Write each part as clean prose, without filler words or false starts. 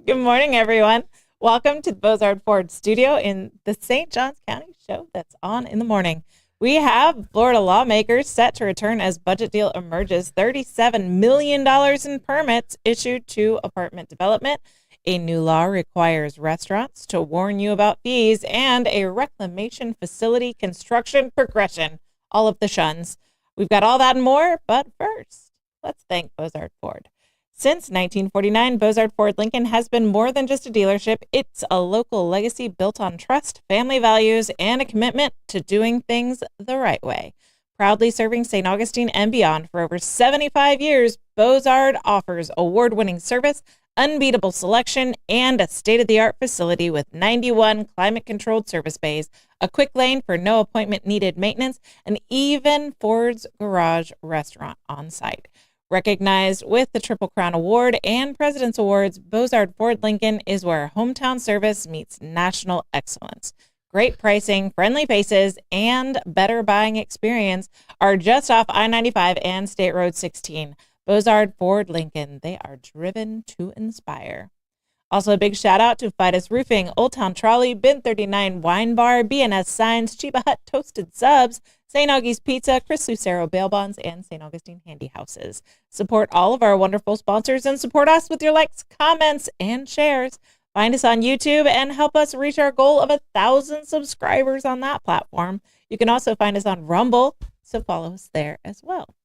Good morning, everyone. Welcome to the Bozard Ford studio in the St. Johns County show that's on in the morning. We have Florida lawmakers set to return as budget deal emerges, $37 million in permits issued to apartment development. A new law requires restaurants to warn you about fees, and a reclamation facility construction progression. All of the shuns. We've got all that and more, but first, let's thank Bozard Ford. Since 1949, Bozard Ford Lincoln has been more than just a dealership. It's a local legacy built on trust, family values, and a commitment to doing things the right way. Proudly serving St. Augustine and beyond for over 75 years, Bozard offers award-winning service, unbeatable selection, and a state-of-the-art facility with 91 climate-controlled service bays, a quick lane for no appointment-needed maintenance, and even Ford's Garage restaurant on site. Recognized with the Triple Crown Award and President's Awards, Bozard Ford Lincoln is where hometown service meets national excellence. Great pricing, friendly faces, and better buying experience are just off I-95 and State Road 16. Bozard Ford Lincoln, they are driven to inspire. Also, a big shout out to Fidus Roofing, Old Town Trolley, Bin 39 Wine Bar, BNS Signs, Chiba Hut Toasted Subs, St. Augie's Pizza, Chris Lucero Bail Bonds, and St. Augustine Handy Houses. Support all of our wonderful sponsors and support us with your likes, comments, and shares. Find us on YouTube and help us reach our goal of 1,000 subscribers on that platform. You can also find us on Rumble, so follow us there as well.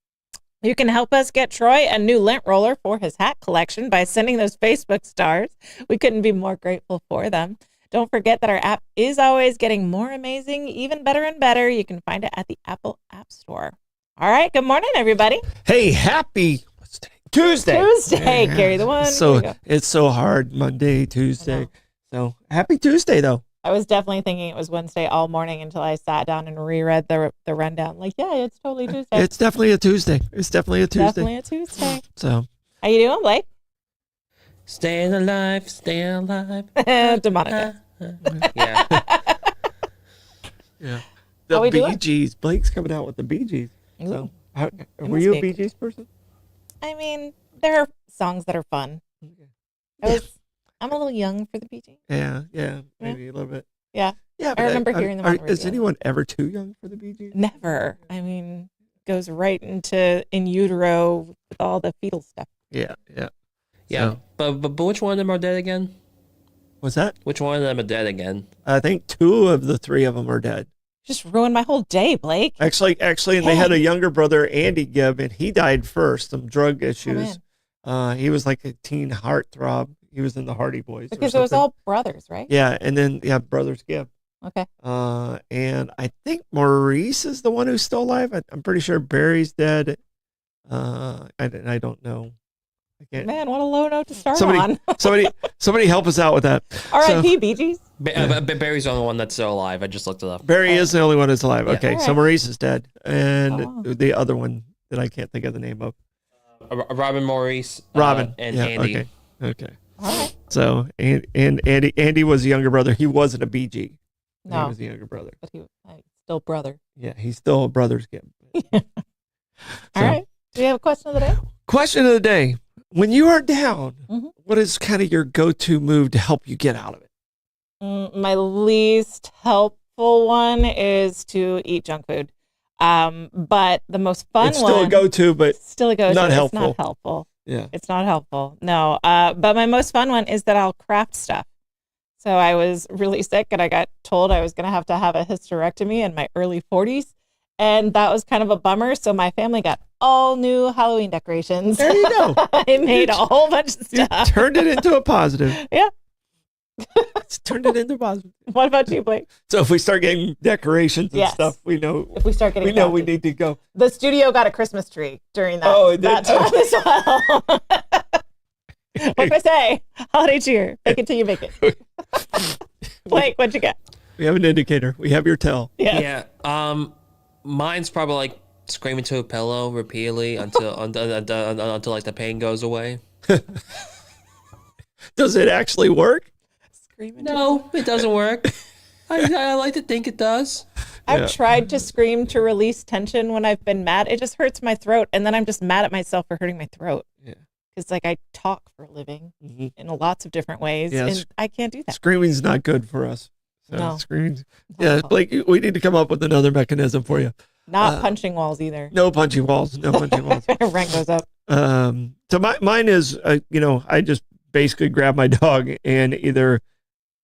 You can help us get Troy a new lint roller for his hat collection by sending those Facebook stars. We couldn't be more grateful for them. Don't forget that our app is always getting more amazing, even better and better. You can find it at the Apple App Store. All right. Good morning, everybody. Hey, happy Tuesday. Tuesday. Yeah. Carry the one. So it's so hard. Monday, Tuesday. So happy Tuesday, though. I was definitely thinking it was Wednesday all morning until I sat down and reread the rundown. Like, yeah, it's totally Tuesday. It's definitely a Tuesday. Definitely a Tuesday. So, how you doing, Blake? Staying alive, staying alive. Demonica. Yeah. Yeah. The Bee Gees. Blake's coming out with the Bee Gees. So, were you a Bee Gees person? I mean, there are songs that are fun. Okay. I'm a little young for the Bee Gees. Yeah, maybe a little bit. Yeah. Yeah, I remember hearing them on the radio. Is anyone ever too young for the Bee Gees? Never. I mean, goes right into in utero with all the fetal stuff. Yeah. So. But which one of them are dead again? What's that? Which one of them are dead again? I think 2 of the 3 of them are dead. Just ruined my whole day, Blake. Actually, and they had a younger brother, Andy Gibb, and he died first, some drug issues. He was like a teen heartthrob. He was in the Hardy Boys. Because it was all brothers, right? Yeah, and then brothers Gibb. Okay. And I think Maurice is the one who's still alive. I'm pretty sure Barry's dead. I don't know. Man, what a low note to start on. somebody help us out with that. R.I.P. Bee Gees. Barry's the only one that's still alive. I just looked it up. Barry is the only one that's alive. Yeah. Okay, so Maurice is dead, and the other one that I can't think of the name of. Robin Maurice. Robin and Andy. Okay. All right. So and Andy was the younger brother. He wasn't a BG. No, he was the younger brother. But he was still brother. Yeah, he's still a brother's Gibb. All right. Do we have a question of the day? Question of the day. When you are down, what is kind of your go-to move to help you get out of it? My least helpful one is to eat junk food. But the most fun it's still one, a go-to, but still a go-to. Not helpful. It's not helpful. Yeah. It's not helpful. No. But my most fun one is that I'll craft stuff. So I was really sick and I got told I was going to have a hysterectomy in my early 40s. And that was kind of a bummer. So my family got all new Halloween decorations. There you go. I made a whole bunch of stuff. You turned it into a positive. Yeah. It's turned it into positive. What about you, Blake? So if we start getting decorations and stuff, we know. If we start getting, we know we need to go. The studio got a Christmas tree during that. Oh, it did. That time as well. What can I say? Holiday cheer. Make it till you make it. Blake, what'd you get? We have an indicator. We have your tell. Yes. Yeah. Mine's probably like screaming to a pillow repeatedly until like the pain goes away. Does it actually work? No, it doesn't work. I like to think it does. I've tried to scream to release tension when I've been mad. It just hurts my throat, and then I'm just mad at myself for hurting my throat. Yeah. because like I talk for a living Mhm. in lots of different ways, Yeah, and I can't do that. Screaming's not good for us. So No. screaming. Not Yeah, at all. Blake, we need to come up with another mechanism for you. Not punching walls either. No punching walls. No punching walls. Rank goes up. So mine is, I just basically grab my dog and either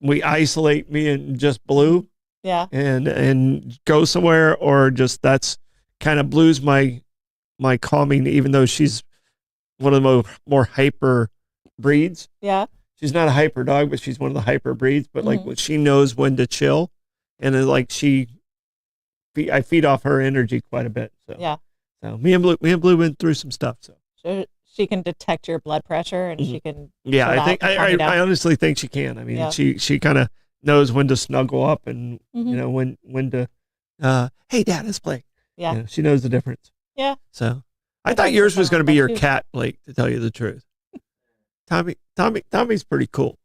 we isolate me and just Blue Yeah. and go somewhere, or just that's kind of Blue's my calming, even though she's one of the more hyper breeds. Yeah. She's not a hyper dog, but she's one of the hyper breeds. But like she knows when to chill, and then like I feed off her energy quite a bit. So Yeah. So me and Blue went through some stuff. So she can detect your blood pressure, and she can. Yeah, chill I think out and calm you down. I honestly think she can. I mean, Yeah. she kind of knows when to snuggle up and when to. Hey, Dad, let's play. Yeah. You know, she knows the difference. Yeah. So I I thought think yours so was going to be your too. cat, Blake. To tell you the truth, Tommy's pretty cool.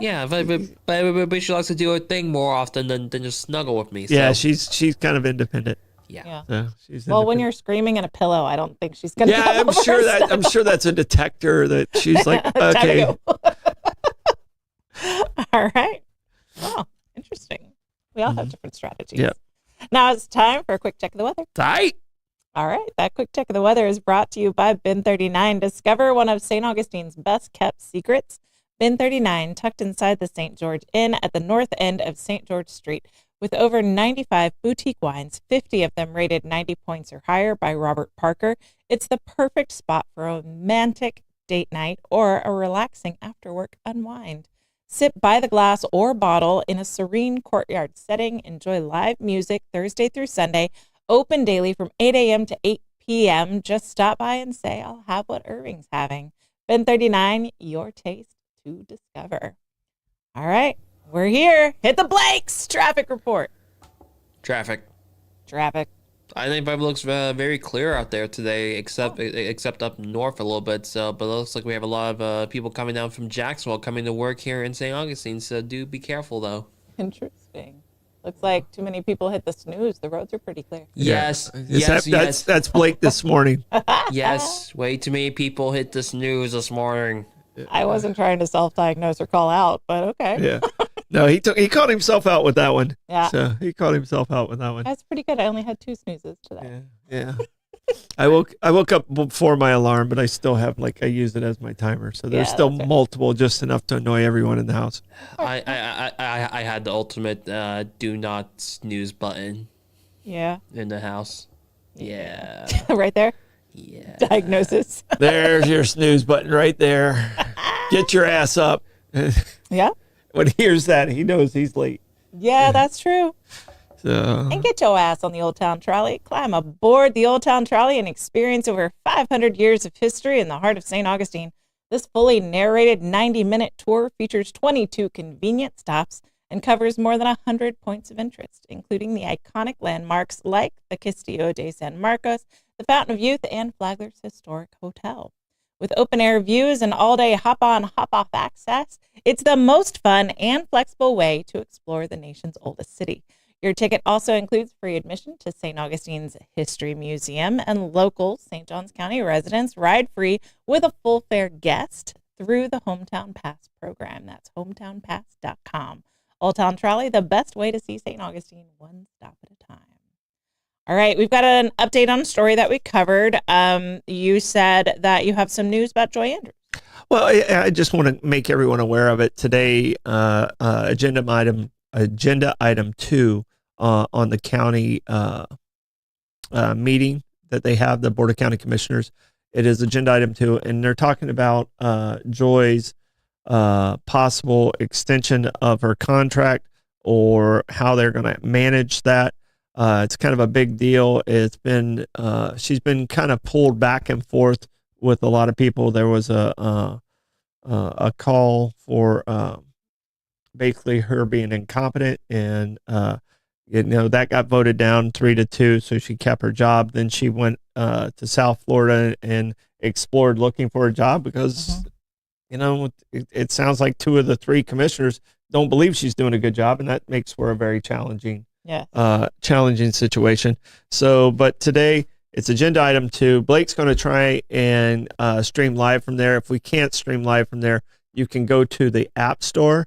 Yeah, but she likes to do her thing more often than just snuggle with me. So. Yeah, she's kind of independent. Yeah. So she's Well, when independent. you're screaming in a pillow, I don't think she's gonna. Yeah, come over and I'm sure that's a detector that she's like, Time to okay. go. All right. Wow, interesting. We all have different strategies. Yep. Now it's time for a quick check of the weather. Tight. All right. That quick check of the weather is brought to you by Bin 39. Discover one of St. Augustine's best kept secrets. Bin 39, tucked inside the St. George Inn at the north end of St. George Street, with over 95 boutique wines, 50 of them rated 90 points or higher by Robert Parker. It's the perfect spot for a romantic date night or a relaxing after-work unwind. Sit by the glass or bottle in a serene courtyard setting. Enjoy live music Thursday through Sunday. Open daily from 8 a.m. to 8 p.m. Just stop by and say, I'll have what Irving's having. Bin 39, your taste to discover. All right, we're here. Hit the Blakes. Traffic report. Traffic. I think it looks very clear out there today, except up north a little bit. So, but it looks like we have a lot of people coming down from Jacksonville coming to work here in St. Augustine. So do be careful though. Interesting. Looks like too many people hit the snooze. The roads are pretty clear. Yes, That's Blake this morning. yes. Way too many people hit the snooze this morning. I wasn't trying to self-diagnose or call out, but okay. Yeah. No, he caught himself out with that one. Yeah. So he caught himself out with that one. That's pretty good. I only had 2 snoozes today. Yeah. I woke up before my alarm, but I still have I use it as my timer. So there's Yeah, still that's right. multiple, just enough to annoy everyone in the house. I had the ultimate do not snooze button Yeah. in the house. Yeah. Right there. Yeah. Diagnosis. There's your snooze button right there. Get your ass up. Yeah. When he hears that, he knows he's late. Yeah, that's true. So And get your ass on the Old Town Trolley. Climb aboard the Old Town Trolley and experience over 500 years of history in the heart of St. Augustine. This fully narrated 90-minute tour features 22 convenient stops and covers more than 100 points of interest, including the iconic landmarks like the Castillo de San Marcos, the Fountain of Youth, and Flagler's Historic Hotel. With open-air views and all-day hop-on, hop-off access, it's the most fun and flexible way to explore the nation's oldest city. Your ticket also includes free admission to St. Augustine's History Museum, and local St. Johns County residents ride free with a full fare guest through the Hometown Pass program. That's hometownpass.com. Old Town Trolley, the best way to see St. Augustine, one stop at a time. All right, we've got an update on a story that we covered. You said that you have some news about Joy Andrews. Well, I just want to make everyone aware of it today. Agenda item 2 on the county meeting that they have, the Board of County Commissioners. It is agenda item 2, and they're talking about Joy's possible extension of her contract or how they're going to manage that. It's kind of a big deal. It's been she's been kind of pulled back and forth with a lot of people. There was a call for basically her being incompetent, and that got voted down 3-2, so she kept her job. Then she went to South Florida and explored looking for a job because it sounds like 2 of the 3 commissioners don't believe she's doing a good job, and that makes for a very challenging situation. So, but today it's agenda item 2. Blake's going to try and stream live from there. If we can't stream live from there, you can go to the App Store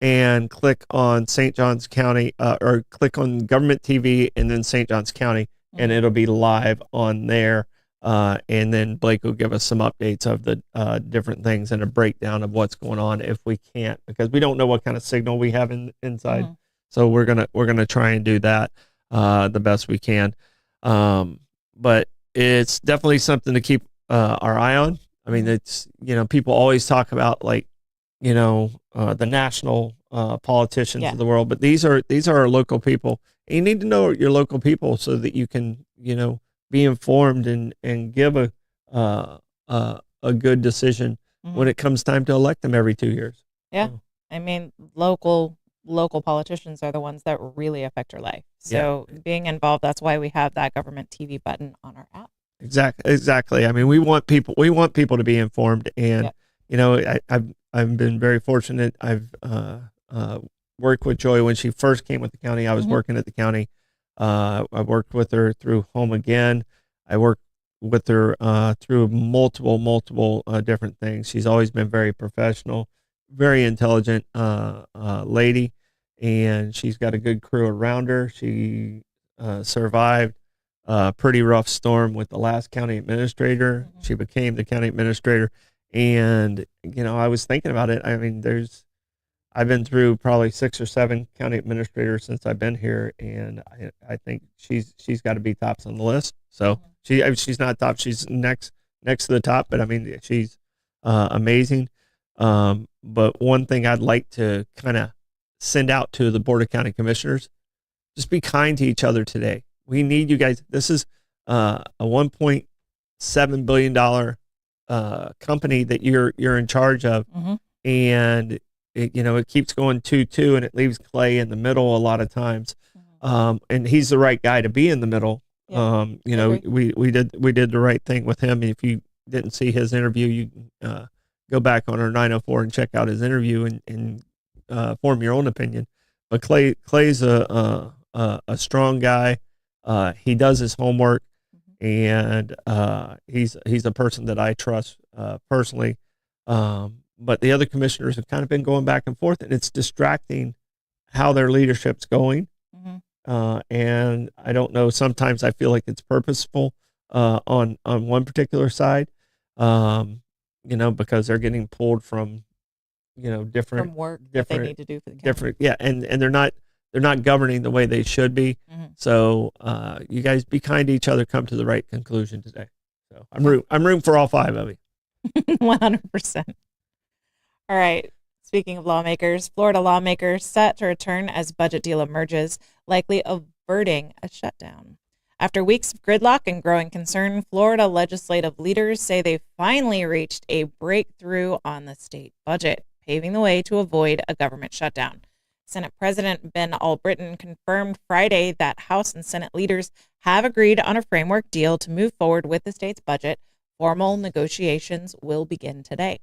and click on St. Johns County or click on Government TV and then St. Johns County, and it'll be live on there. And then Blake will give us some updates of the different things and a breakdown of what's going on if we can't, because we don't know what kind of signal we have inside. So we're gonna try and do that the best we can. But it's definitely something to keep our eye on. I mean, it's, people always talk about like, the national politicians of the world, but these are our local people. And you need to know your local people so that you can, be informed and give a good decision when it comes time to elect them every 2 years. Yeah. So. I mean, local politicians are the ones that really affect your life. So being involved, that's why we have that government TV button on our app. Exactly. I mean, we want people to be informed, and I've been very fortunate. I've worked with Joy when she first came with the county. I was working at the county. I worked with her through Home Again. I worked with her through multiple different things. She's always been very professional, very intelligent lady, and she's got a good crew around her. She survived a pretty rough storm with the last county administrator. She became the county administrator, and I was thinking about it. I mean, I've been through probably 6 or 7 county administrators since I've been here, and I think she's got to be tops on the list. So she's not top; she's next to the top. But I mean, she's amazing. But one thing I'd like to kind of send out to the Board of County Commissioners: just be kind to each other today. We need you guys. This is a $1.7 billion company that you're in charge of, and it keeps going 2-2, and it leaves Clay in the middle a lot of times. And he's the right guy to be in the middle. Yeah, we did the right thing with him. If you didn't see his interview, you can go back on our 904 and check out his interview and form your own opinion. But Clay's a strong guy. He does his homework, and he's a person that I trust personally. But the other commissioners have kind of been going back and forth, and it's distracting how their leadership's going. And I don't know, sometimes I feel like it's purposeful on one particular side, because they're getting pulled from, different from work that they need to do for the county. Different, and they're not governing the way they should be. So you guys be kind to each other, come to the right conclusion today. So I'm rooting for all 5 of you. 100%. All right. Speaking of lawmakers, Florida lawmakers set to return as budget deal emerges, likely averting a shutdown. After weeks of gridlock and growing concern, Florida legislative leaders say they finally reached a breakthrough on the state budget, paving the way to avoid a government shutdown. Senate President Ben Albritton confirmed Friday that House and Senate leaders have agreed on a framework deal to move forward with the state's budget. Formal negotiations will begin today.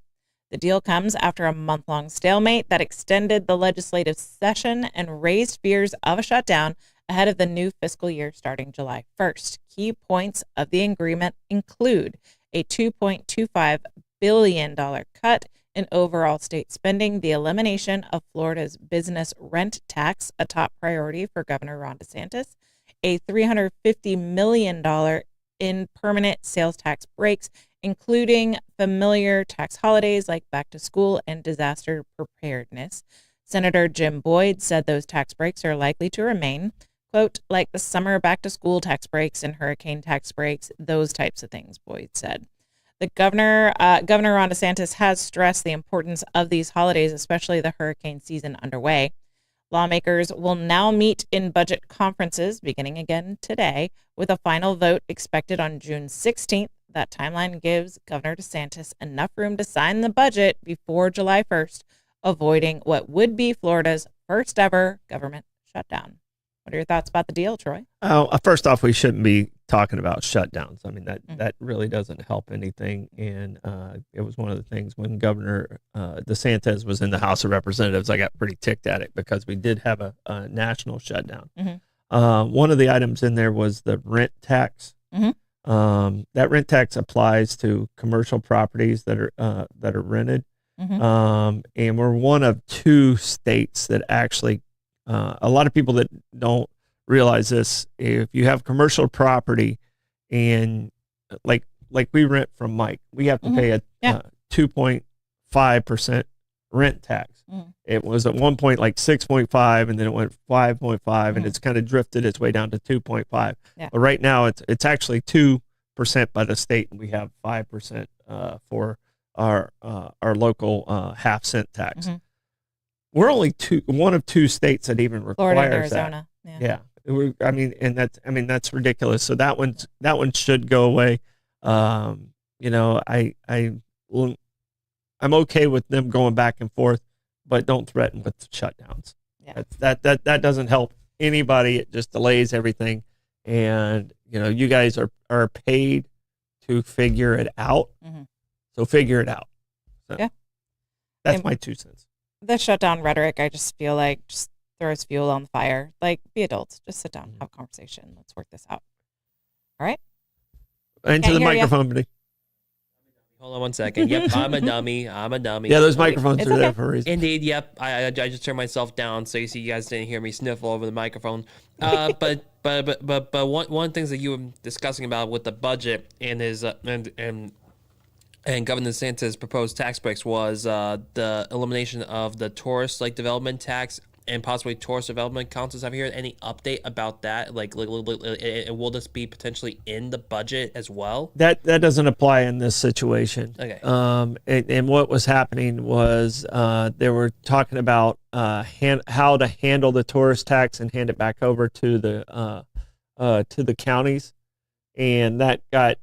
The deal comes after a month-long stalemate that extended the legislative session and raised fears of a shutdown ahead of the new fiscal year starting July 1st. Key points of the agreement include a $2.25 billion cut in overall state spending, the elimination of Florida's business rent tax, a top priority for Governor Ron DeSantis, a $350 million in permanent sales tax breaks, including familiar tax holidays like back to school and disaster preparedness. Senator Jim Boyd said those tax breaks are likely to remain, quote, like the summer back to school tax breaks and hurricane tax breaks, those types of things, Boyd said. The Governor Ron DeSantis has stressed the importance of these holidays, especially the hurricane season underway. Lawmakers will now meet in budget conferences beginning again today, with a final vote expected on June 16th. That timeline gives Governor DeSantis enough room to sign the budget before July 1st, avoiding what would be Florida's first ever government shutdown. What are your thoughts about the deal, Troy? First off, we shouldn't be talking about shutdowns. I mean, that really doesn't help anything. And it was one of the things when Governor DeSantis was in the House of Representatives, I got pretty ticked at it because we did have a national shutdown. One of the items in there was the rent tax. That rent tax applies to commercial properties that are rented. And we're one of 2 states that actually, a lot of people that don't realize this, if you have commercial property and like we rent from Mike, we have to pay a 2.5% rent tax. It was at one point like 6.5, and then it went 5.5, and it's kind of drifted its way down to 2.5. Yeah. But right now it's actually 2% by the state, and we have 5% for our local half-cent tax. We're only one of 2 states that even requires Florida and Arizona. that. Yeah. That's ridiculous. So that one should go away. I'm okay with them going back and forth, but don't threaten with shutdowns. Yeah. That doesn't help anybody. It just delays everything. And you guys are paid to figure it out. So figure it out. So that's my 2 cents. The shutdown rhetoric, I just feel like just throws fuel on the fire. Like, be adults. Just sit down, have a conversation. Let's work this out. All right? Into the microphone, buddy. Hold on one second. Yep, I'm a dummy. Yeah, those microphones are there for a reason. Indeed, yep. I just turned myself down so you guys didn't hear me sniffle over the microphone. But one things that you were discussing about with the budget and his and Governor DeSantis' proposed tax breaks was the elimination of the tourist development tax and possibly tourist development councils. Have you heard any update about that? Will this be potentially in the budget as well? That doesn't apply in this situation. Okay. And what was happening was they were talking about how to handle the tourist tax and hand it back over to the counties, and that got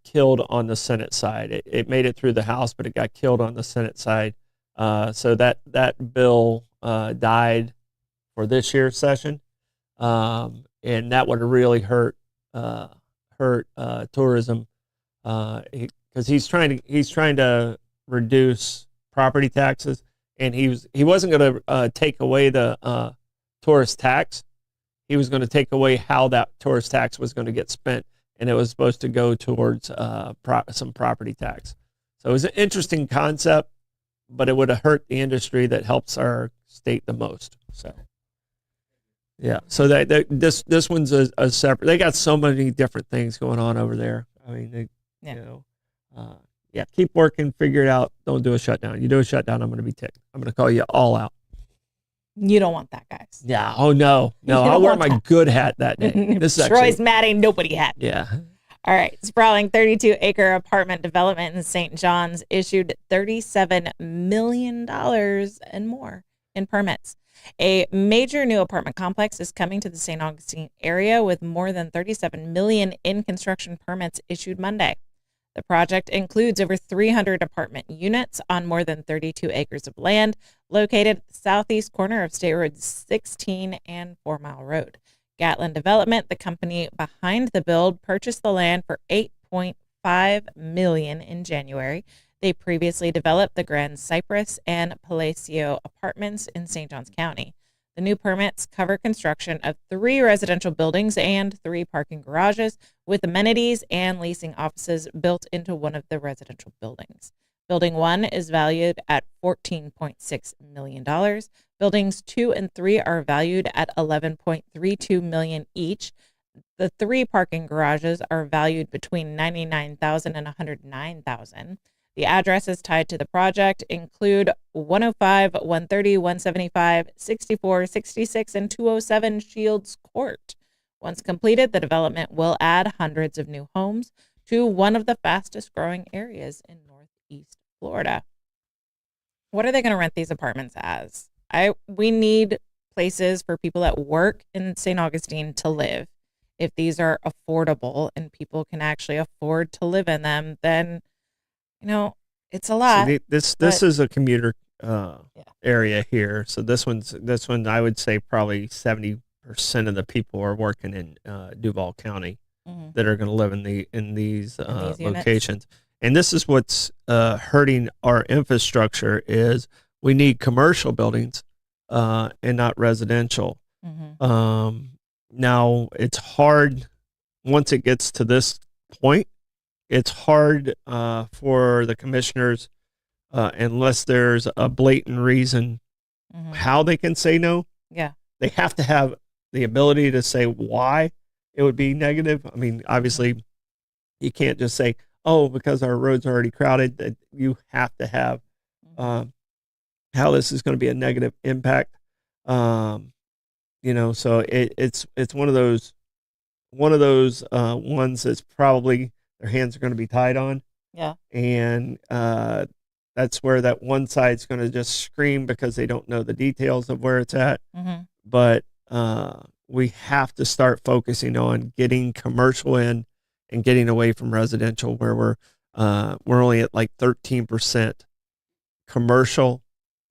killed on the Senate side. It made it through the House, but it got killed on the Senate side. So that bill died for this year's session, and that would have really hurt tourism because he's trying to reduce property taxes, and he wasn't going to take away the tourist tax. He was going to take away how that tourist tax was going to get spent, and it was supposed to go towards some property tax. So it was an interesting concept, but it would have hurt the industry that helps our state the most. So, yeah. So this one's a separate. They got so many different things going on over there. I mean, keep working, figure it out. Don't do a shutdown. You do a shutdown, I'm going to be ticked. I'm going to call you all out. You don't want that, guys. Yeah. Oh no. I'll wear my good hat that day. This is Troy's mad ain't nobody hat. Yeah. All right. Sprawling 32-acre apartment development in St. John's issued $37 million and more in permits. A major new apartment complex is coming to the St. Augustine area with more than $37 million in construction permits issued Monday. The project includes over 300 apartment units on more than 32 acres of land located at the southeast corner of State Road 16 and 4 Mile Road. Gatlin Development, the company behind the build, purchased the land for $8.5 million in January. They previously developed the Grand Cypress and Palacio apartments in St. Johns County. The new permits cover construction of 3 residential buildings and 3 parking garages with amenities and leasing offices built into one of the residential buildings. Building 1 is valued at $14.6 million. Buildings 2 and 3 are valued at $11.32 million each. The 3 parking garages are valued between $99,000 and $109,000. The addresses tied to the project include 105, 130, 175, 64, 66, and 207 Shields Court. Once completed, the development will add hundreds of new homes to one of the fastest growing areas in Northeast Florida. What are they going to rent these apartments as? We need places for people that work in St. Augustine to live. If these are affordable and people can actually afford to live in them, then it's a lot. So this is a commuter area here. So this one I would say probably 70% of the people are working in Duval County that are going to live in these locations. And this is what's hurting our infrastructure is we need commercial buildings and not residential. Now it's hard once it gets to this point, it's hard for the commissioners, unless there's a blatant reason how they can say no. Yeah. They have to have the ability to say why it would be negative. I mean, obviously, you can't just say, oh, because our roads are already crowded. That you have to have how this is going to be a negative impact. So it's one of those ones that's probably their hands are going to be tied on. Yeah. And that's where that one side's going to just scream because they don't know the details of where it's at. But we have to start focusing on getting commercial in and getting away from residential, where we're only at like 13% commercial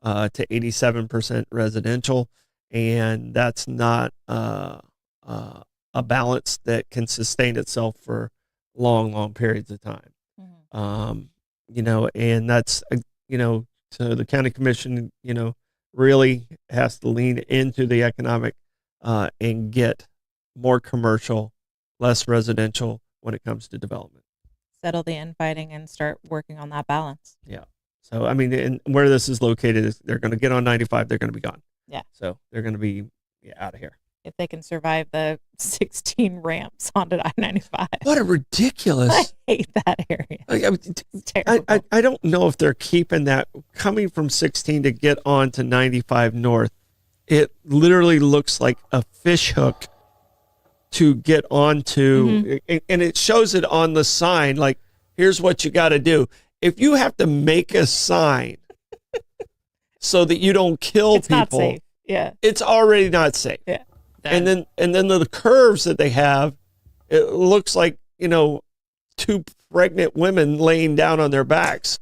to 87% residential, and that's not a balance that can sustain itself for long periods of time. And that's so the county commission really has to lean into the economic and get more commercial, less residential when it comes to development. Settle the infighting and start working on that balance. Yeah. So, I mean, and where this is located is they're going to get on 95. They're going to be gone. Yeah. So they're going to be out of here. If they can survive the 16 ramps onto I-95. What a ridiculous. I hate that area. It's terrible. I don't know if they're keeping that coming from 16 to get on to 95 north. It literally looks like a fish hook to get onto, and it shows it on the sign. Like, here's what you got to do. If you have to make a sign so that you don't kill it's people, not safe. Yeah, it's already not safe. Yeah, and then the curves that they have, it looks like two pregnant women laying down on their backs.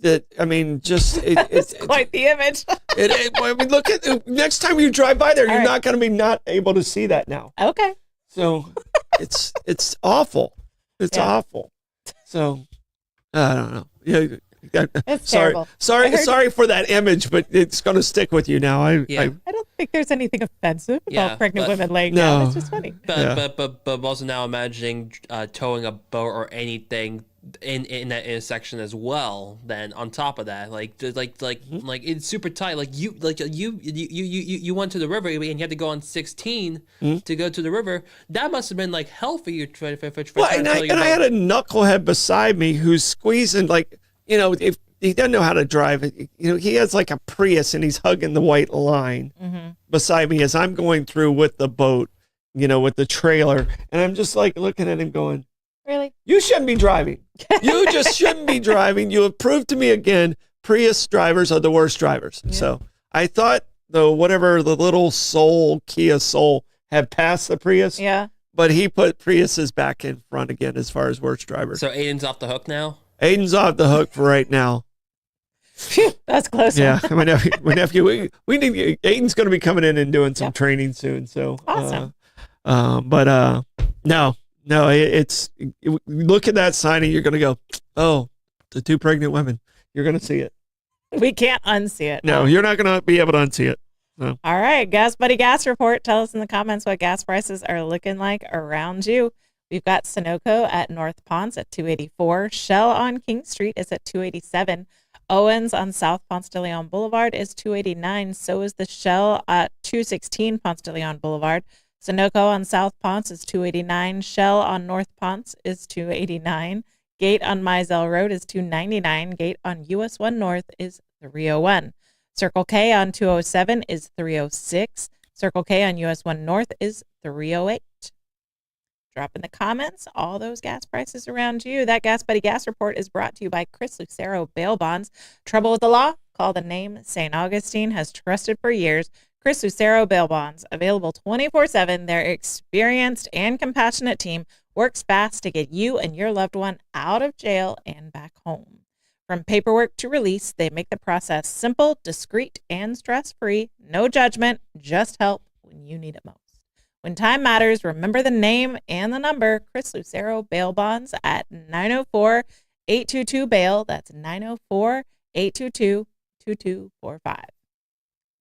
That I mean, just it's quite the image. I mean, look at next time you drive by there, you're not going to be not able to see that now. Okay. So it's awful. It's awful. So I don't know. Yeah. It's sorry, terrible. Sorry for that image, but it's going to stick with you now. I don't think there's anything offensive about pregnant women laying down. It's just funny. But also now imagining towing a boat or anything in that intersection as well. Then on top of that, like it's super tight. Like you went to the river and you had to go on 16 to go to the river. That must have been like hell for you. I had a knucklehead beside me who's squeezing if he doesn't know how to drive, he has like a Prius and he's hugging the white line beside me as I'm going through with the boat, with the trailer. And I'm just like looking at him going, really? You shouldn't be driving. You just shouldn't be driving. You have proved to me again, Prius drivers are the worst drivers. Yeah. So I thought the little Kia Soul had passed the Prius. Yeah. But he put Priuses back in front again as far as worst drivers. So Aiden's off the hook now? Aiden's off the hook for right now. Phew, that's close. Yeah, my nephew. We need Aiden's going to be coming in and doing some training soon. So awesome. No. It's look at that sign and you're going to go, oh, the two pregnant women. You're going to see it. We can't unsee it. No, you're not going to be able to unsee it. No. All right, Gas Buddy Gas Report. Tell us in the comments what gas prices are looking like around you. We've got Sunoco at North Ponce at $2.84. Shell on King Street is at $2.87. Owens on South Ponce de Leon Boulevard is $2.89. So is the Shell at $2.16 Ponce de Leon Boulevard. Sunoco on South Ponce is $2.89. Shell on North Ponce is $2.89. Gate on Mizell Road is $2.99. Gate on US 1 North is $3.01. Circle K on 207 is $3.06. Circle K on US 1 North is $3.08. Drop in the comments all those gas prices around you. That Gas Buddy Gas Report is brought to you by Chris Lucero Bail Bonds. Trouble with the law? Call the name St. Augustine has trusted for years. Chris Lucero Bail Bonds, available 24/7. Their experienced and compassionate team works fast to get you and your loved one out of jail and back home. From paperwork to release, they make the process simple, discreet, and stress-free. No judgment, just help when you need it most. When time matters, remember the name and the number. Chris Lucero Bail Bonds at 904-822-BAIL. That's 904-822-2245.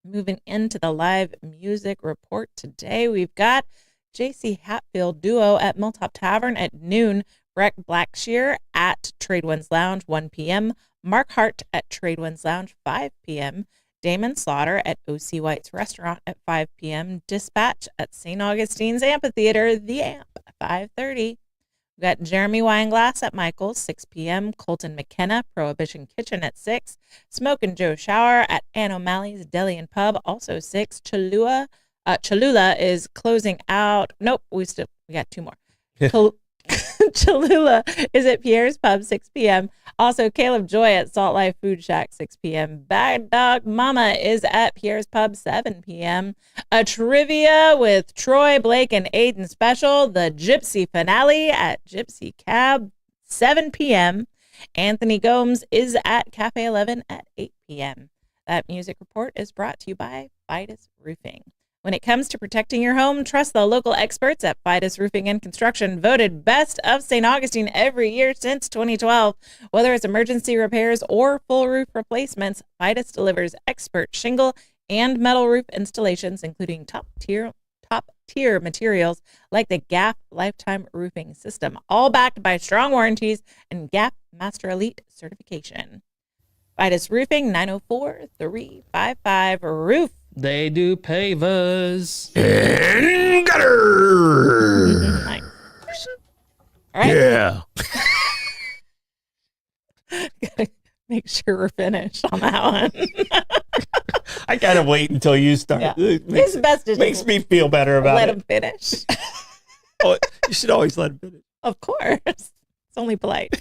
Moving into the live music report today, we've got JC Hatfield Duo at Milltop Tavern at noon. Breck Blackshear at Tradewinds Lounge, 1 p.m. Mark Hart at Tradewinds Lounge, 5 p.m. Damon Slaughter at O.C. White's Restaurant at 5 p.m. Dispatch at St. Augustine's Amphitheater, The Amp, at 5:30. We've got Jeremy Weinglass at Michael's, 6 p.m. Colton McKenna, Prohibition Kitchen at 6. Smoke and Joe Shower at Ann O'Malley's Deli and Pub, also 6. Cholula is closing out. Nope, we got 2 more. Cholula is at Pierre's Pub, 6 p.m. Also, Caleb Joy at Salt Life Food Shack, 6 p.m. Bad Dog Mama is at Pierre's Pub, 7 p.m. A trivia with Troy, Blake, and Aiden special, the Gypsy finale at Gypsy Cab, 7 p.m. Anthony Gomes is at Cafe 11 at 8 p.m. That music report is brought to you by Fidus Roofing. When it comes to protecting your home, trust the local experts at Fidus Roofing and Construction, voted best of St. Augustine every year since 2012. Whether it's emergency repairs or full roof replacements, Fidus delivers expert shingle and metal roof installations, including top-tier materials like the GAF Lifetime Roofing System, all backed by strong warranties and GAF Master Elite certification. Fidus Roofing, 904-355-ROOF. They do pavers and gutter. Nice. All right. Yeah. Gotta make sure we're finished on that one. I gotta wait until you start. Yeah. It It's best to makes just me feel better about let it. him finish. Oh, you should always let him finish. Of course. It's only polite.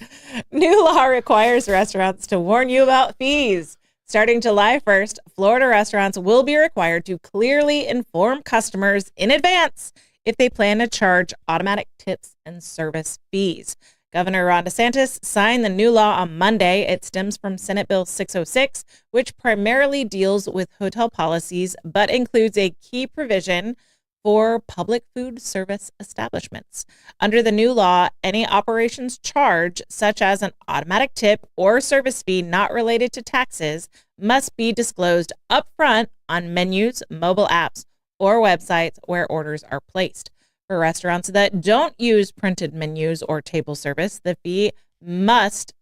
New law requires restaurants to warn you about fees. Starting July 1st, Florida restaurants will be required to clearly inform customers in advance if they plan to charge automatic tips and service fees. Governor Ron DeSantis signed the new law on Monday. It stems from Senate Bill 606, which primarily deals with hotel policies, but includes a key provision for public food service establishments. Under the new law, any operations charge, such as an automatic tip or service fee not related to taxes, must be disclosed upfront on menus, mobile apps, or websites where orders are placed. For restaurants that don't use printed menus or table service, the fee notice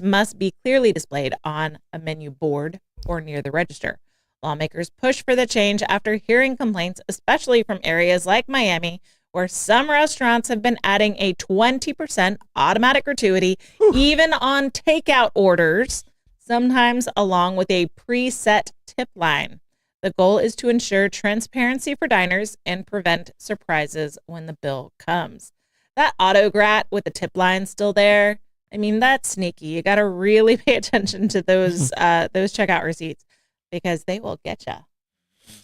must be clearly displayed on a menu board or near the register. Lawmakers push for the change after hearing complaints, especially from areas like Miami, where some restaurants have been adding a 20% automatic gratuity, even on takeout orders, sometimes along with a preset tip line. The goal is to ensure transparency for diners and prevent surprises when the bill comes. That autograt with the tip line still there, I mean, that's sneaky. You got to really pay attention to those checkout receipts, because they will get you.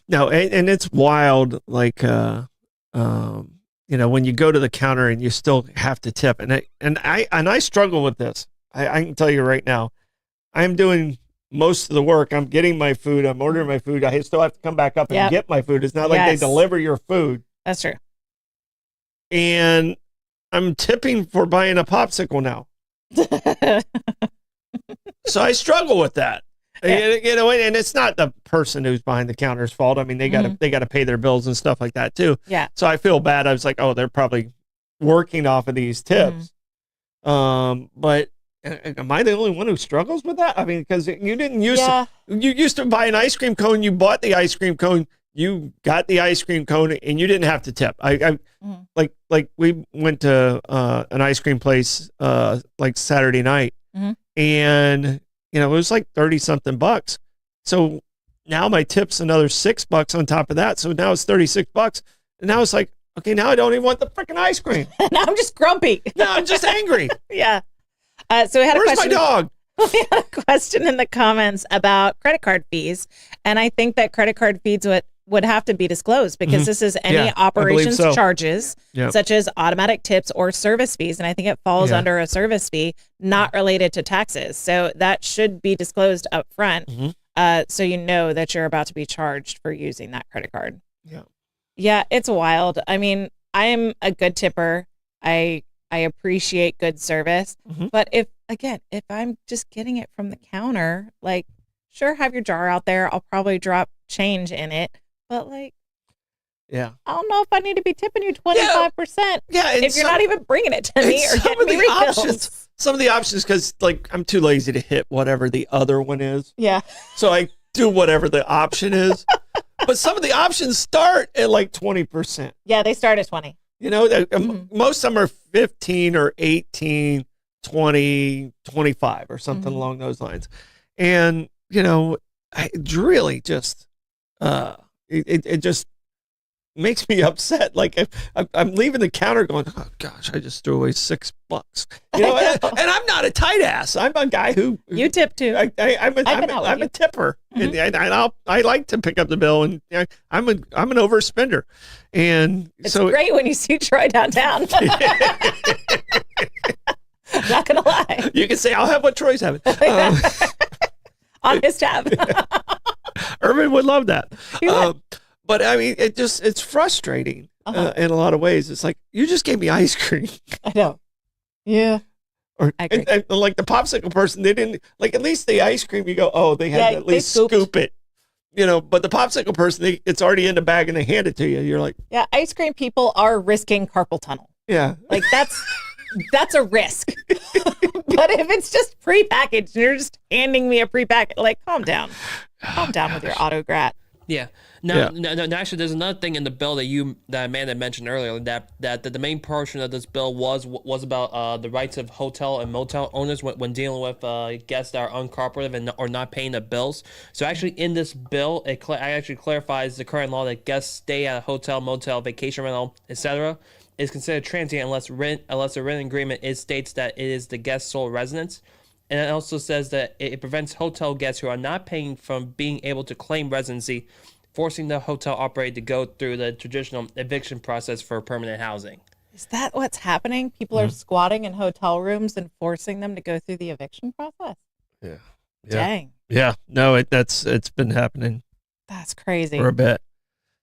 No, and it's wild. Like, when you go to the counter and you still have to tip, and I struggle with this. I can tell you right now, I'm doing most of the work. I'm getting my food. I'm ordering my food. I still have to come back up and get my food. It's not like they deliver your food. That's true. And I'm tipping for buying a popsicle now. So I struggle with that. Yeah. And it's not the person who's behind the counter's fault. I mean, they gotta pay their bills and stuff like that too. Yeah. So I feel bad. I was like, oh, they're probably working off of these tips. But am I the only one who struggles with that? I mean, because you used to buy an ice cream cone. You bought the ice cream cone. You got the ice cream cone, and you didn't have to tip. Like we went to an ice cream place like Saturday night, and it was like 30 something bucks. So now my tip's another $6 on top of that. So now it's $36. And now it's like, okay, now I don't even want the freaking ice cream. Now I'm just grumpy. Now I'm just angry. Yeah. So we had Where's my dog? We had a question in the comments about credit card fees. And I think that credit card fees would have to be disclosed, because this is any operations charges, such as automatic tips or service fees. And I think it falls under a service fee not related to taxes. So that should be disclosed up front, so you know that you're about to be charged for using that credit card. Yeah, it's wild. I mean, I am a good tipper. I appreciate good service. But if I'm just getting it from the counter, like, sure, have your jar out there. I'll probably drop change in it. But Yeah. I don't know if I need to be tipping you 25%. Yeah. And if you're not even bringing it to me or getting me refills. Some of the options, because like I'm too lazy to hit whatever the other one is. Yeah. So I do whatever the option is. But some of the options start at like 20%. Yeah, they start at 20. You know, most of them are 15 or 18, 20, 25 or something along those lines. And, you know, it really just, it just makes me upset. Like I'm leaving the counter going, oh gosh, I just threw away $6. You know, and I'm not a tight ass. I'm a guy who you tip too. I'm a tipper, and I like to pick up the bill, and I'm an overspender, and it's great when you see Troy downtown. Not gonna lie. You can say I'll have what Troy's having on his tab. Irvin would love that. But I mean, it's frustrating in a lot of ways. It's like, you just gave me ice cream. I know. Yeah. Or and like the popsicle person, they didn't like, at least the ice cream, you go, oh, they had to at least scoop it. You know, but the popsicle person, it's already in the bag and they hand it to you. You're like, yeah, ice cream people are risking carpal tunnel. Yeah. Like that's a risk. But if it's just prepackaged and you're just handing me a prepackaged, like, calm down. Calm down with your autograt. Yeah. No, actually, there's another thing in the bill that Amanda mentioned earlier, that the main portion of this bill was about the rights of hotel and motel owners when dealing with guests that are uncooperative and or not paying the bills. So actually, in this bill, it actually clarifies the current law that guests stay at a hotel, motel, vacation rental, etc., is considered transient unless a rent agreement states that it is the guest's sole residence. And it also says that it prevents hotel guests who are not paying from being able to claim residency, forcing the hotel operator to go through the traditional eviction process for permanent housing. Is that what's happening? People are squatting in hotel rooms and forcing them to go through the eviction process? Yeah. Dang. Yeah. No, it's been happening. That's crazy. For a bit.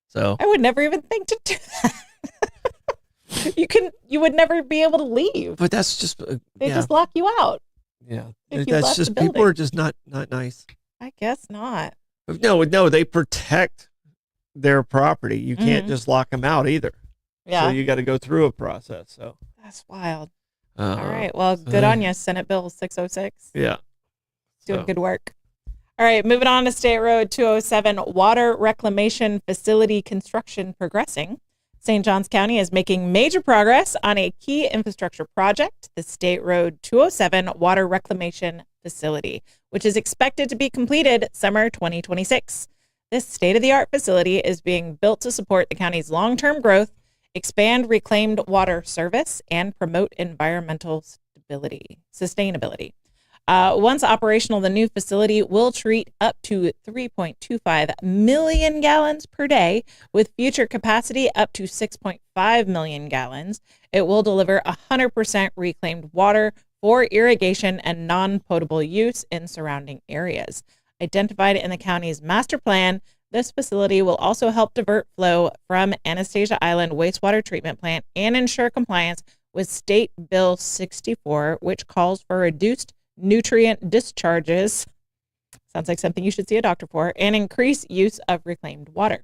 So I would never even think to do that. You would never be able to leave. But that's just they just lock you out. Yeah. That's just, people are just not nice. I guess not. No, they protect their property. You can't just lock them out either. Yeah. So you got to go through a process. So that's wild. All right. Well, good on you, Senate Bill 606. Yeah. Doing good work. All right. Moving on to State Road 207, water reclamation facility construction progressing. St. Johns County is making major progress on a key infrastructure project, the State Road 207 Water Reclamation Facility, which is expected to be completed summer 2026. This state-of-the-art facility is being built to support the county's long-term growth, expand reclaimed water service, and promote environmental sustainability. Once operational, the new facility will treat up to 3.25 million gallons per day, with future capacity up to 6.5 million gallons. It will deliver 100% reclaimed water for irrigation and non-potable use in surrounding areas. Identified in the county's master plan, this facility will also help divert flow from Anastasia Island wastewater treatment plant and ensure compliance with State Bill 64, which calls for reduced nutrient discharges, sounds like something you should see a doctor for, and increased use of reclaimed water.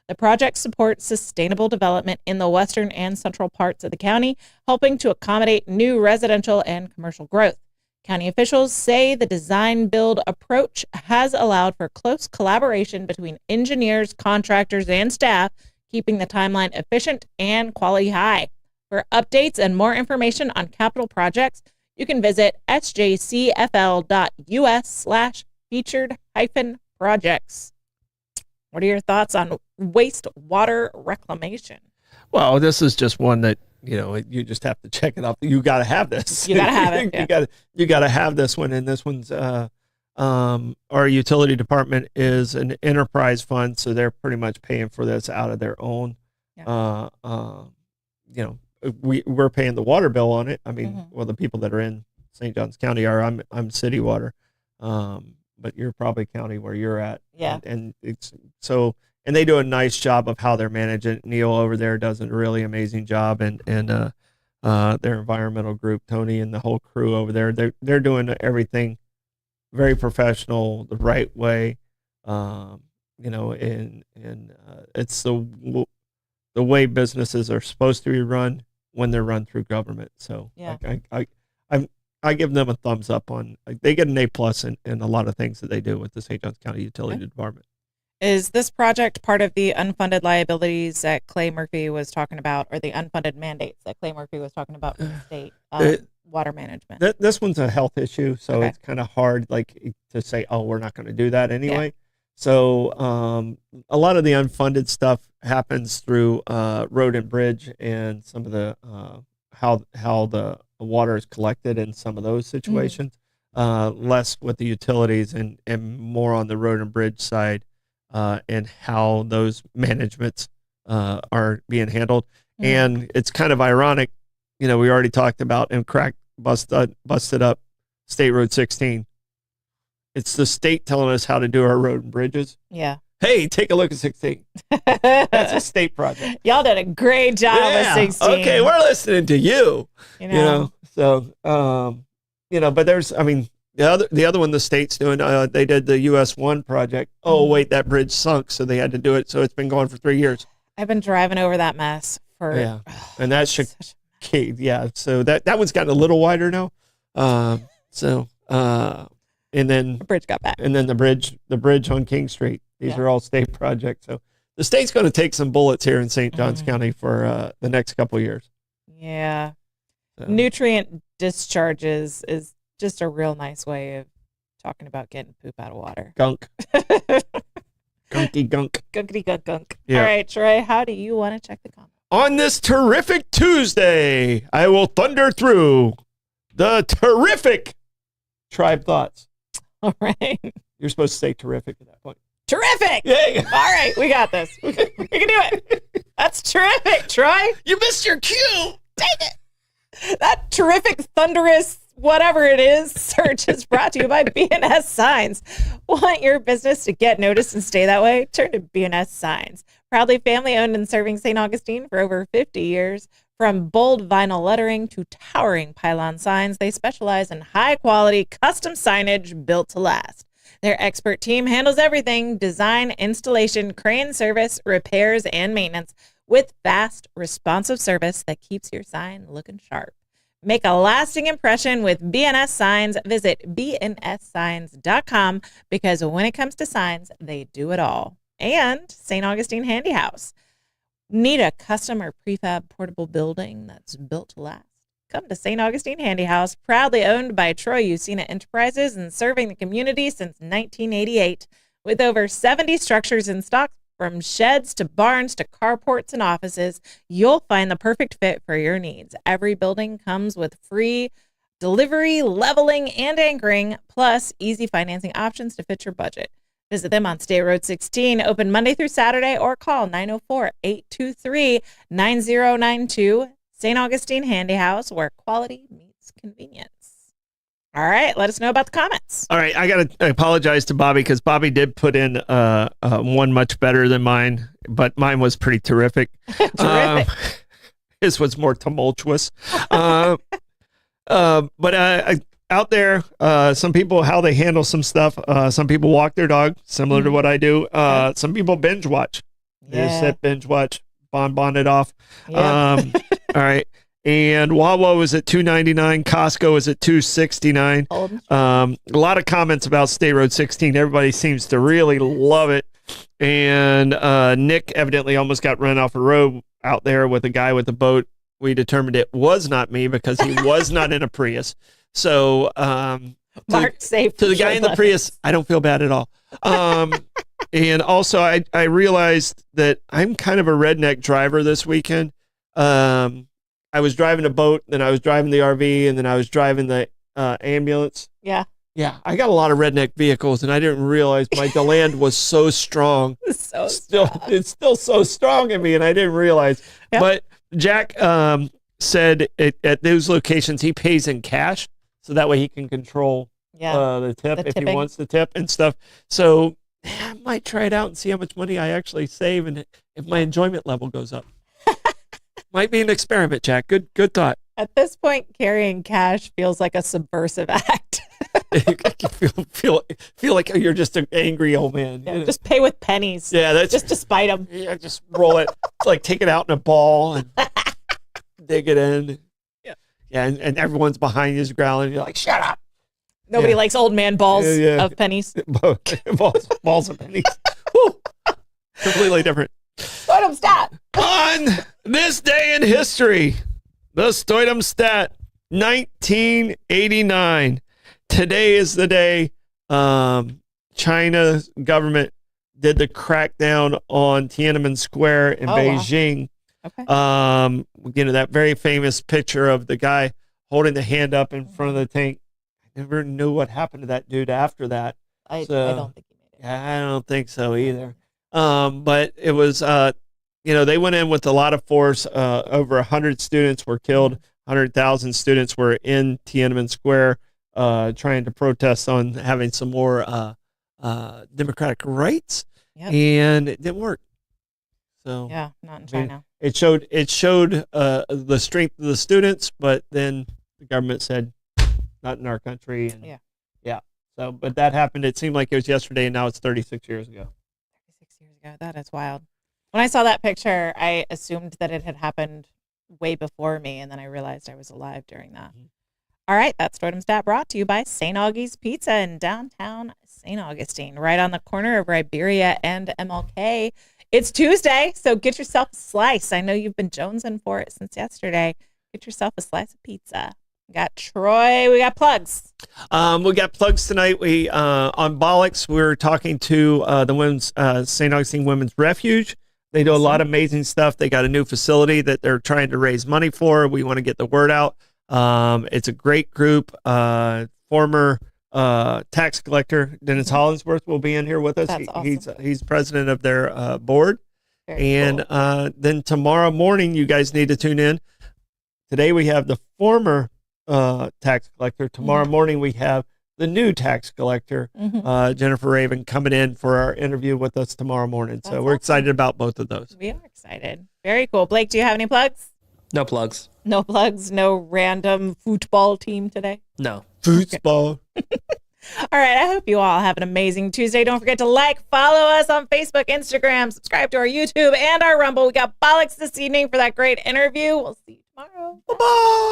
The project supports sustainable development in the western and central parts of the county, helping to accommodate new residential and commercial growth. County officials say the design-build approach has allowed for close collaboration between engineers, contractors, and staff, keeping the timeline efficient and quality high. For updates and more information on capital projects, you can visit sjcfl.us/featured-projects. What are your thoughts on wastewater reclamation? Well, this is just one that, you just have to check it off. You got to have this. You got to have it. Yeah. You got to have this one. And this one's, our utility department is an enterprise fund. So they're pretty much paying for this out of their own, we're paying the water bill on it. I mean, well, the people that are in St. Johns County are. I'm city water, but you're probably county where you're at. Yeah. And it's so, and they do a nice job of how they're managing. Neil over there does a really amazing job, and their environmental group, Tony and the whole crew over there, they're doing everything very professional, the right way. And it's the way businesses are supposed to be run when they're run through government. So Yeah. I give them a thumbs up on. They get an A+ in a lot of things that they do with the St. Johns County Utility Department. Is this project part of the unfunded liabilities that Clay Murphy was talking about, or the unfunded mandates that Clay Murphy was talking about from the state water management? This one's a health issue, so Okay. it's kind of hard, like, to say, oh, we're not going to do that anyway. Yeah. So a lot of the unfunded stuff happens through road and bridge, and some of the how the water is collected in some of those situations. Less with the utilities, and more on the road and bridge side. And how those managements are being handled. And it's kind of ironic, we already talked about and busted up State Road 16. It's the state telling us how to do our road and bridges. Yeah. Hey, take a look at 16. That's a state project. Y'all did a great job with 16. Okay, we're listening to you. So, but there's, the other one the state's doing, they did the US 1 project. Oh, wait, that bridge sunk, so they had to do it. So it's been going for 3 years. I've been driving over that mess for... Yeah, and that should... so that one's gotten a little wider now. And then... The bridge got back. And then the bridge on King Street. These are all state projects. So the state's going to take some bullets here in St. Johns County for the next couple of years. Yeah. So. Nutrient discharges is just a real nice way of talking about getting poop out of water. Gunk. Gunky gunk. Gunkity gunk gunk. Yeah. All right, Troy, how do you want to check the comments? On this terrific Tuesday, I will thunder through the terrific tribe thoughts. All right. You're supposed to say terrific at that point. Terrific. Yeah. All right, we got this. We can do it. That's terrific, Troy. You missed your cue. Take it. That terrific, thunderous, whatever it is, search is brought to you by BNS Signs. Want your business to get noticed and stay that way? Turn to BNS Signs. Proudly family owned and serving St. Augustine for over 50 years. From bold vinyl lettering to towering pylon signs, they specialize in high quality custom signage built to last. Their expert team handles everything: design, installation, crane service, repairs, and maintenance with fast, responsive service that keeps your sign looking sharp. Make a lasting impression with BNS Signs. Visit bnssigns.com, because when it comes to signs, they do it all. And St. Augustine Handy House. Need a custom or prefab portable building that's built to last? Come to St. Augustine Handy House, proudly owned by Troy Usina Enterprises and serving the community since 1988. With over 70 structures in stock, from sheds to barns to carports and offices, you'll find the perfect fit for your needs. Every building comes with free delivery, leveling, and anchoring, plus easy financing options to fit your budget. Visit them on State Road 16, open Monday through Saturday, or call 904-823-9092. St. Augustine Handy House, where quality meets convenience. All right, let us know about the comments. All right, I apologize to Bobby, because Bobby did put in one much better than mine, but mine was pretty terrific. His was more tumultuous. But out there, some people, how they handle some stuff. Some people walk their dog, similar to what I do. Some people binge watch. They just sit, binge watch, bon it off. All right. And Wawa was at $2.99. Costco is at $2.69. A lot of comments about State Road 16. Everybody seems to really love it. And Nick evidently almost got run off a road out there with a guy with a boat. We determined it was not me, because he was not in a Prius. So Mark safe to the guy in the Prius, I don't feel bad at all. And also, I realized that I'm kind of a redneck driver this weekend. I was driving a boat, then I was driving the RV, and then I was driving the ambulance. Yeah. I got a lot of redneck vehicles, and I didn't realize my DeLand was so strong. It's still so strong in me, and I didn't realize. Yep. But Jack said at those locations he pays in cash, so that way he can control the tip if he wants the tip and stuff. So I might try it out and see how much money I actually save, and if my enjoyment level goes up. Might be an experiment, Jack. Good thought. At this point, carrying cash feels like a subversive act. feel like you're just an angry old man. Yeah, just pay with pennies. Yeah, that's just to spite them. Yeah, just roll it. Like take it out in a ball and dig it in. Yeah, and everyone's behind you is growling. You're like, shut up. Nobody likes old man balls of pennies. balls of pennies. Woo. Completely different. Stoidum stat. On this day in history, the Stoidum stat, 1989. Today is the day China's government did the crackdown on Tiananmen Square in Beijing. Wow. Okay. That very famous picture of the guy holding the hand up in front of the tank. I never knew what happened to that dude after that. I don't think he made it. Yeah, I don't think so either. But it was, they went in with a lot of force. Over 100 students were killed. 100,000 students were in Tiananmen Square trying to protest on having some more democratic rights. Yep. And it didn't work. So yeah, not in China. It showed the strength of the students, but then the government said, not in our country. And yeah. So, but that happened. It seemed like it was yesterday, and now it's 36 years ago. 36 years ago. That is wild. When I saw that picture, I assumed that it had happened way before me, and then I realized I was alive during that. Mm-hmm. All right, that's Stoidum Stat brought to you by St. Augie's Pizza in downtown St. Augustine, right on the corner of Iberia and MLK. It's Tuesday, so get yourself a slice. I know you've been jonesing for it since yesterday. Get yourself a slice of pizza. We got Troy. We got plugs. We got plugs tonight. We on Bollocks. We're talking to the women's St. Augustine Women's Refuge. They do a lot of amazing stuff. They got a new facility that they're trying to raise money for. We want to get the word out. It's a great group. Former tax collector Dennis Hollingsworth will be in here with us. That's awesome. He's president of their board. Very cool. Then tomorrow morning, you guys need to tune in. Today we have the former tax collector. Tomorrow morning we have the new tax collector, Jennifer Raven, coming in for our interview with us tomorrow morning. So we're excited about both of those. We are excited. Very cool. Blake, do you have any plugs? No plugs. No plugs? No random football team today? No. Football. All right. I hope you all have an amazing Tuesday. Don't forget to follow us on Facebook, Instagram, subscribe to our YouTube and our Rumble. We got Bollocks this evening for that great interview. We'll see you tomorrow. Bye-bye.